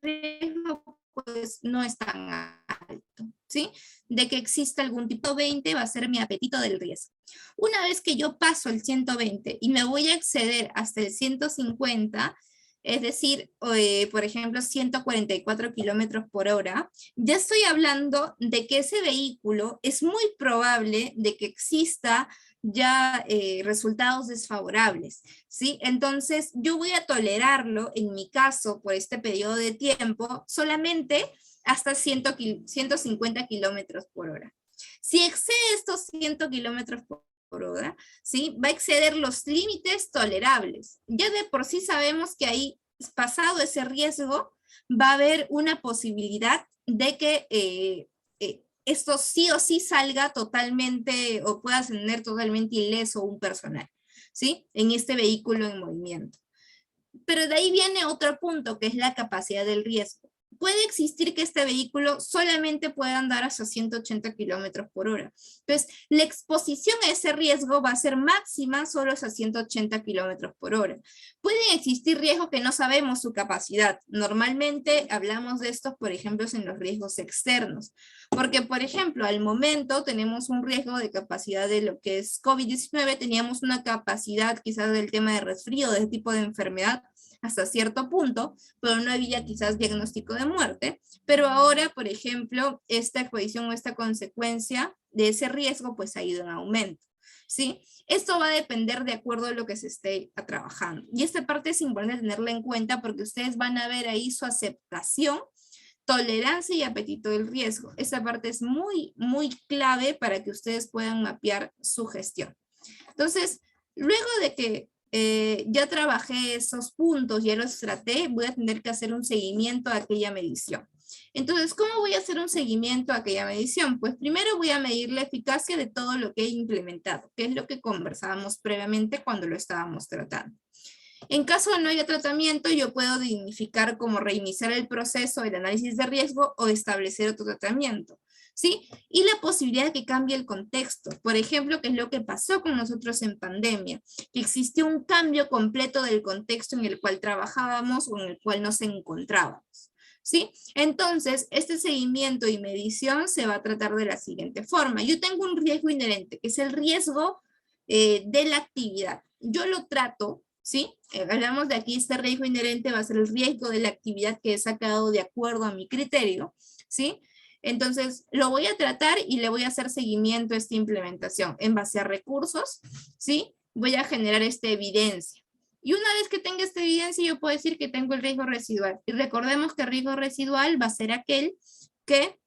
riesgo, pues no es tan alto, ¿sí? De que exista algún tipo 20 va a ser mi apetito del riesgo. Una vez que yo paso el 120 y me voy a exceder hasta el 150, es decir, por ejemplo, 144 kilómetros por hora, ya estoy hablando de que ese vehículo es muy probable de que exista ya resultados desfavorables, ¿sí? Entonces, yo voy a tolerarlo, en mi caso, por este periodo de tiempo, solamente hasta 150 kilómetros por hora. Si excede estos 100 kilómetros por hora, ¿sí? Va a exceder los límites tolerables. Ya de por sí sabemos que ahí, pasado ese riesgo, va a haber una posibilidad de que esto sí o sí salga totalmente o pueda tener totalmente ileso un personal, ¿sí? En este vehículo en movimiento. Pero de ahí viene otro punto, que es la capacidad del riesgo. Puede existir que este vehículo solamente pueda andar hasta 180 kilómetros por hora. Entonces, la exposición a ese riesgo va a ser máxima solo hasta 180 kilómetros por hora. Pueden existir riesgos que no sabemos su capacidad. Normalmente hablamos de estos, por ejemplo, en los riesgos externos. Porque, por ejemplo, al momento tenemos un riesgo de capacidad de lo que es COVID-19, teníamos una capacidad quizás del tema de resfrío, de este tipo de enfermedad, hasta cierto punto, pero no había quizás diagnóstico de muerte. Pero ahora, por ejemplo, esta exposición o esta consecuencia de ese riesgo pues ha ido en aumento, ¿sí? Esto va a depender de acuerdo a lo que se esté trabajando. Y esta parte es importante tenerla en cuenta porque ustedes van a ver ahí su aceptación, tolerancia y apetito del riesgo. Esa parte es muy, muy clave para que ustedes puedan mapear su gestión. Entonces, luego de que ya trabajé esos puntos, ya los traté, voy a tener que hacer un seguimiento a aquella medición. Entonces, ¿cómo voy a hacer un seguimiento a aquella medición? Pues primero voy a medir la eficacia de todo lo que he implementado, que es lo que conversábamos previamente cuando lo estábamos tratando. En caso de no haya tratamiento, yo puedo dignificar como reiniciar el proceso del análisis de riesgo o establecer otro tratamiento, ¿sí? Y la posibilidad de que cambie el contexto. Por ejemplo, que es lo que pasó con nosotros en pandemia, que existió un cambio completo del contexto en el cual trabajábamos o en el cual nos encontrábamos, ¿sí? Entonces, este seguimiento y medición se va a tratar de la siguiente forma. Yo tengo un riesgo inherente, que es el riesgo de la actividad. Yo lo trato, ¿sí? Hablamos de aquí, este riesgo inherente va a ser el riesgo de la actividad que he sacado de acuerdo a mi criterio, ¿sí? Entonces, lo voy a tratar y le voy a hacer seguimiento a esta implementación en base a recursos, ¿sí? Voy a generar esta evidencia. Y una vez que tenga esta evidencia, yo puedo decir que tengo el riesgo residual. Y recordemos que el riesgo residual va a ser aquel que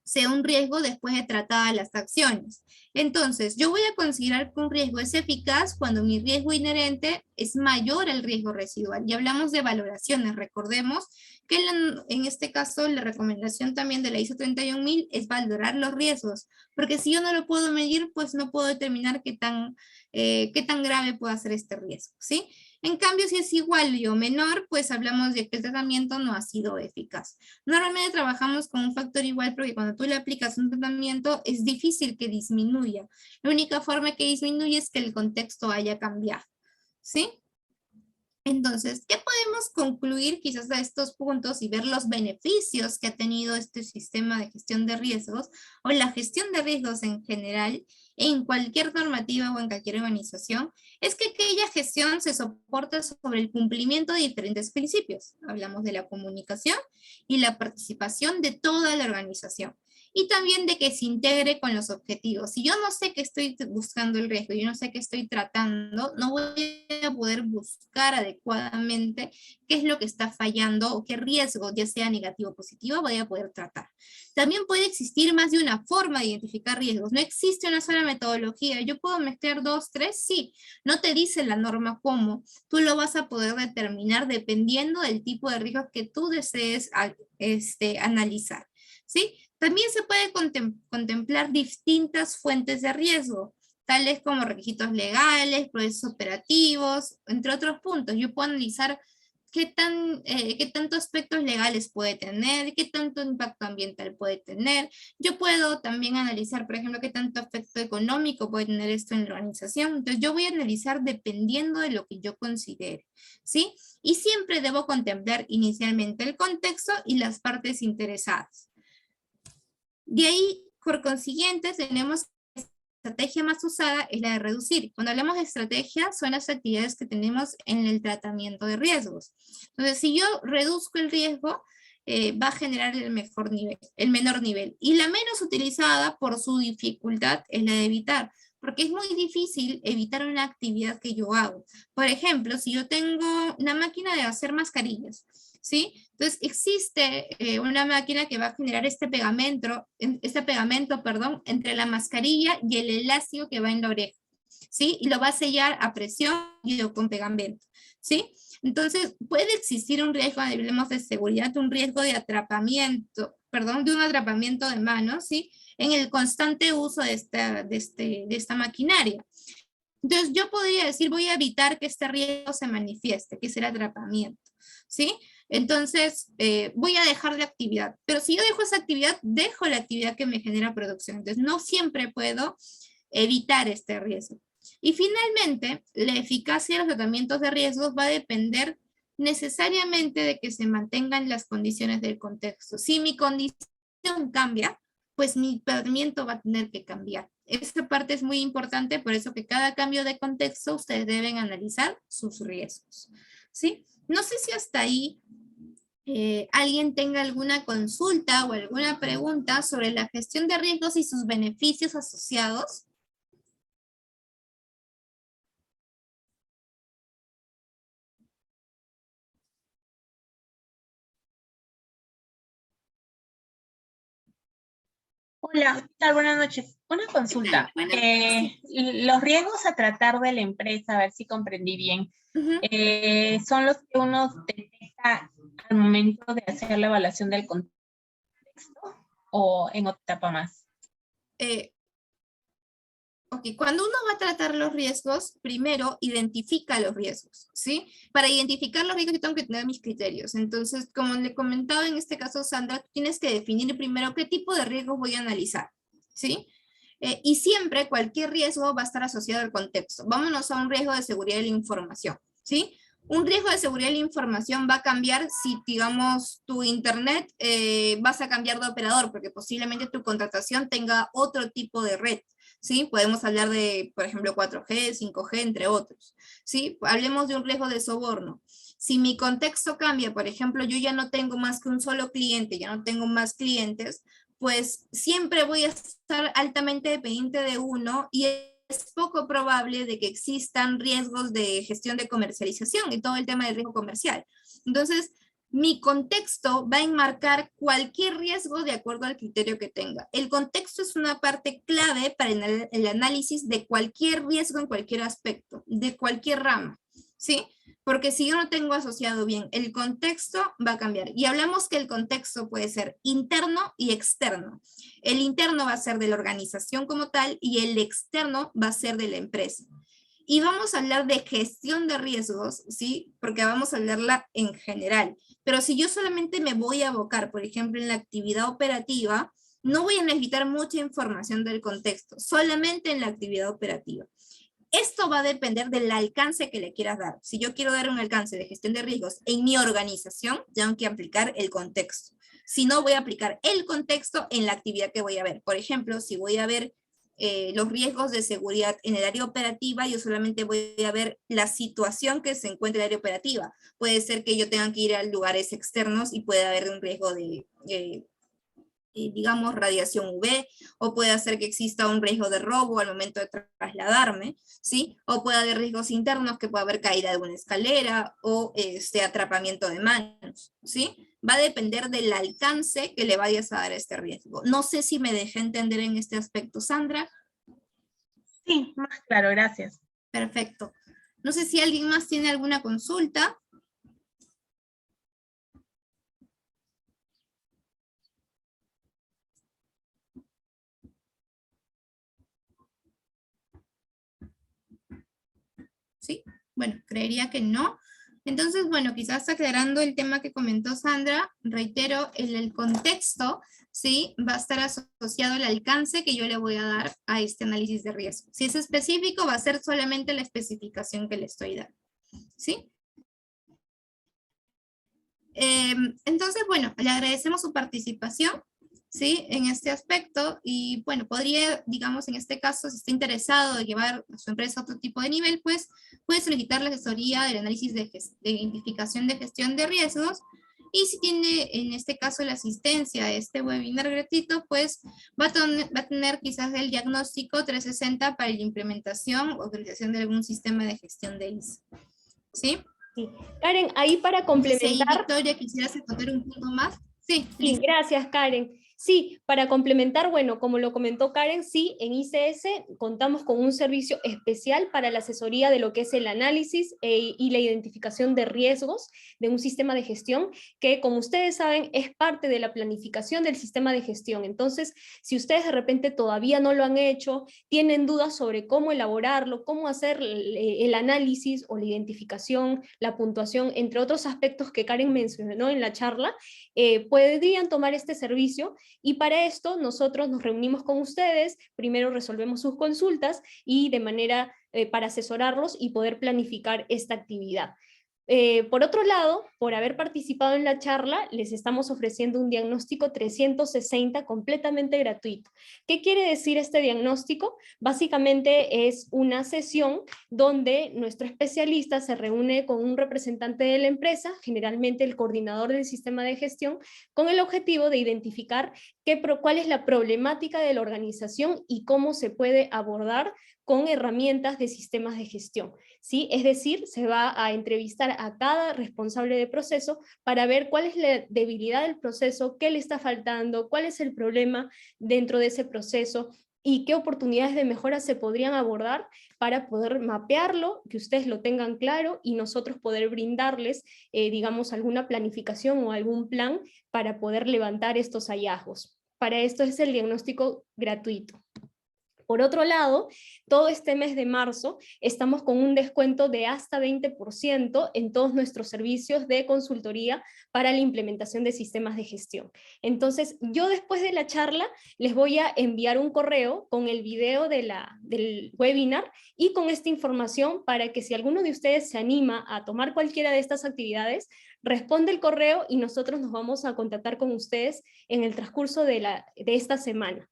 sea un riesgo después de tratadas las acciones. Entonces, yo voy a considerar que un riesgo es eficaz cuando mi riesgo inherente es mayor al riesgo residual. Y hablamos de valoraciones. Recordemos que en este caso la recomendación también de la ISO 31000 es valorar los riesgos, porque si yo no lo puedo medir, pues no puedo determinar qué tan grave puede ser este riesgo, ¿sí? En cambio, si es igual o menor, pues hablamos de que el tratamiento no ha sido eficaz. Normalmente trabajamos con un factor igual porque cuando tú le aplicas un tratamiento es difícil que disminuya. La única forma que disminuye es que el contexto haya cambiado, ¿sí? Entonces, ¿qué podemos concluir quizás de estos puntos y ver los beneficios que ha tenido este sistema de gestión de riesgos o la gestión de riesgos en general en cualquier normativa o en cualquier organización? Es que aquella gestión se soporta sobre el cumplimiento de diferentes principios. Hablamos de la comunicación y la participación de toda la organización. y también de que se integre con los objetivos. Si yo no sé que estoy buscando el riesgo, yo no sé que estoy tratando, no voy a poder buscar adecuadamente qué es lo que está fallando o qué riesgo, ya sea negativo o positivo, voy a poder tratar. También puede existir más de una forma de identificar riesgos. No existe una sola metodología. Yo puedo mezclar dos, tres, sí. No te dice la norma cómo. Tú lo vas a poder determinar dependiendo del tipo de riesgos que tú desees analizar. ¿Sí? También se puede contemplar distintas fuentes de riesgo, tales como requisitos legales, procesos operativos, entre otros puntos. Yo puedo analizar qué tantos aspectos legales puede tener, qué tanto impacto ambiental puede tener. Yo puedo también analizar, por ejemplo, qué tanto efecto económico puede tener esto en la organización. Entonces, yo voy a analizar dependiendo de lo que yo considere, ¿sí? Y siempre debo contemplar inicialmente el contexto y las partes interesadas. De ahí, por consiguiente, tenemos la estrategia más usada es la de reducir. Cuando hablamos de estrategia, son las actividades que tenemos en el tratamiento de riesgos. Entonces, si yo reduzco el riesgo, va a generar el menor nivel. Y la menos utilizada por su dificultad es la de evitar, porque es muy difícil evitar una actividad que yo hago. Por ejemplo, si yo tengo una máquina de hacer mascarillas, ¿sí? Entonces existe una máquina que va a generar este pegamento, perdón, entre la mascarilla y el elástico que va en la oreja, ¿sí? Y lo va a sellar a presión y o con pegamento, ¿sí? Entonces puede existir un riesgo, hablemos de seguridad, un riesgo de atrapamiento, perdón, de un atrapamiento de manos, ¿sí? En el constante uso de esta maquinaria. Entonces yo podría decir, voy a evitar que este riesgo se manifieste, que es el atrapamiento, ¿sí? Entonces voy a dejar la actividad, pero si yo dejo esa actividad, dejo la actividad que me genera producción. Entonces no siempre puedo evitar este riesgo. Y finalmente, la eficacia de los tratamientos de riesgos va a depender necesariamente de que se mantengan las condiciones del contexto. Si mi condición cambia, pues mi tratamiento va a tener que cambiar. Esta parte es muy importante, por eso que cada cambio de contexto ustedes deben analizar sus riesgos, ¿sí? No sé si hasta ahí alguien tenga alguna consulta o alguna pregunta sobre la gestión de riesgos y sus beneficios asociados. Hola, ¿qué tal? Buenas noches. Una ¿Qué tal? consulta. Bueno, sí. Los riesgos a tratar de la empresa, a ver si comprendí bien, Ujú. son los que uno detecta al momento de hacer la evaluación del contexto o en otra etapa más. Eh, Ok, cuando uno va a tratar los riesgos, primero identifica los riesgos, ¿sí? Para identificar los riesgos yo tengo que tener mis criterios. Entonces, como le comentaba en este caso Sandra, tienes que definir primero qué tipo de riesgos voy a analizar, ¿sí? Y siempre cualquier riesgo va a estar asociado al contexto. Vámonos a un riesgo de seguridad de la información, ¿sí? Un riesgo de seguridad de la información va a cambiar si, digamos, tu internet vas a cambiar de operador, porque posiblemente tu contratación tenga otro tipo de red. ¿Sí? Podemos hablar de, por ejemplo, 4G, 5G, entre otros, ¿sí? Hablemos de un riesgo de soborno. Si mi contexto cambia, por ejemplo, yo ya no tengo más que un solo cliente, ya no tengo más clientes, pues siempre voy a estar altamente dependiente de uno y es poco probable de que existan riesgos de gestión de comercialización y todo el tema del riesgo comercial. Entonces, mi contexto va a enmarcar cualquier riesgo de acuerdo al criterio que tenga. El contexto es una parte clave para el análisis de cualquier riesgo en cualquier aspecto, de cualquier rama, ¿sí? Porque si yo no tengo asociado bien el contexto, va a cambiar. Y hablamos que el contexto puede ser interno y externo. El interno va a ser de la organización como tal y el externo va a ser de la empresa. Y vamos a hablar de gestión de riesgos, ¿sí? Porque vamos a hablarla en general. Pero si yo solamente me voy a abocar, por ejemplo, en la actividad operativa, no voy a necesitar mucha información del contexto, solamente en la actividad operativa. Esto va a depender del alcance que le quieras dar. Si yo quiero dar un alcance de gestión de riesgos en mi organización, tengo que aplicar el contexto. Si no, voy a aplicar el contexto en la actividad que voy a ver. Por ejemplo, si voy a ver los riesgos de seguridad en el área operativa, yo solamente voy a ver la situación que se encuentra en el área operativa. Puede ser que yo tenga que ir a lugares externos y puede haber un riesgo de digamos, radiación UV, o puede hacer que exista un riesgo de robo al momento de trasladarme, ¿sí? O puede haber riesgos internos, que puede haber caída de una escalera, o atrapamiento de manos, ¿sí? Va a depender del alcance que le vayas a dar a este riesgo. No sé si me dejé entender en este aspecto, Sandra. Sí, más claro, gracias. Perfecto. No sé si alguien más tiene alguna consulta. ¿Sí? Bueno, creería que no. Entonces, bueno, quizás aclarando el tema que comentó Sandra, reitero, el contexto, ¿sí? Va a estar asociado al alcance que yo le voy a dar a este análisis de riesgo. Si es específico, va a ser solamente la especificación que le estoy dando, ¿sí? Entonces, bueno, le agradecemos su participación, ¿sí? En este aspecto, y bueno, podría, digamos, en este caso, si está interesado de llevar a su empresa a otro tipo de nivel, pues puede solicitar la asesoría del análisis de identificación de gestión de riesgos, y si tiene, en este caso, la asistencia a este webinar gratuito, pues va a tener quizás el diagnóstico 360 para la implementación o utilización de algún sistema de gestión de ISO, ¿sí? Sí. Karen, ahí para No sé si ahí, complementar. Victoria, quisieras contar un punto más. Sí, Sí, listo. gracias, Karen. Sí, para complementar, bueno, como lo comentó Karen, sí, en ICS contamos con un servicio especial para la asesoría de lo que es el análisis y la identificación de riesgos de un sistema de gestión, que como ustedes saben es parte de la planificación del sistema de gestión. Entonces, si ustedes de repente todavía no lo han hecho, tienen dudas sobre cómo elaborarlo, cómo hacer el análisis o la identificación, la puntuación, entre otros aspectos que Karen mencionó en la charla, podrían tomar este servicio, y para esto nosotros nos reunimos con ustedes, primero resolvemos sus consultas y de manera para asesorarlos y poder planificar esta actividad. Por otro lado, por haber participado en la charla, les estamos ofreciendo un diagnóstico 360 completamente gratuito. ¿Qué quiere decir este diagnóstico? Básicamente es una sesión donde nuestro especialista se reúne con un representante de la empresa, generalmente el coordinador del sistema de gestión, con el objetivo de identificar cuál es la problemática de la organización y cómo se puede abordar con herramientas de sistemas de gestión, ¿sí? Es decir, se va a entrevistar a cada responsable de proceso para ver cuál es la debilidad del proceso, qué le está faltando, cuál es el problema dentro de ese proceso y qué oportunidades de mejora se podrían abordar para poder mapearlo, que ustedes lo tengan claro y nosotros poder brindarles, digamos, alguna planificación o algún plan para poder levantar estos hallazgos. Para esto es el diagnóstico gratuito. Por otro lado, todo este mes de marzo estamos con un descuento de hasta 20% en todos nuestros servicios de consultoría para la implementación de sistemas de gestión. Entonces, yo después de la charla les voy a enviar un correo con el video del webinar y con esta información para que si alguno de ustedes se anima a tomar cualquiera de estas actividades, responde el correo y nosotros nos vamos a contactar con ustedes en el transcurso de esta semana.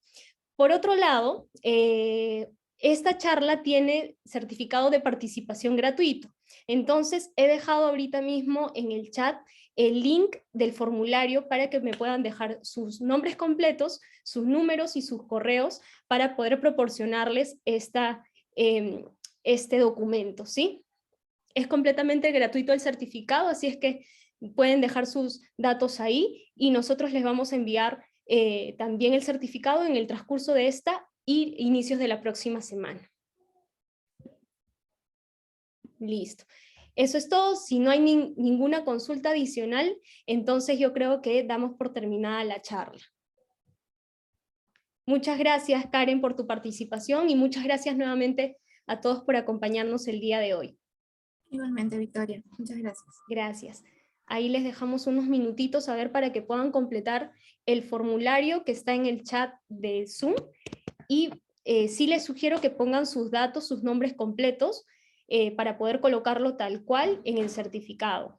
Por otro lado, esta charla tiene certificado de participación gratuito. Entonces, he dejado ahorita mismo en el chat el link del formulario para que me puedan dejar sus nombres completos, sus números y sus correos para poder proporcionarles este documento, ¿sí? Es completamente gratuito el certificado, así es que pueden dejar sus datos ahí y nosotros les vamos a enviar también el certificado en el transcurso de esta y inicios de la próxima semana. Listo. Eso es todo. Si no hay ninguna consulta adicional, entonces yo creo que damos por terminada la charla. Muchas gracias, Karen, por tu participación y muchas gracias nuevamente a todos por acompañarnos el día de hoy. Igualmente, Victoria. Muchas gracias. Gracias. Ahí les dejamos unos minutitos a ver para que puedan completar el formulario que está en el chat de Zoom y sí les sugiero que pongan sus datos, sus nombres completos para poder colocarlo tal cual en el certificado.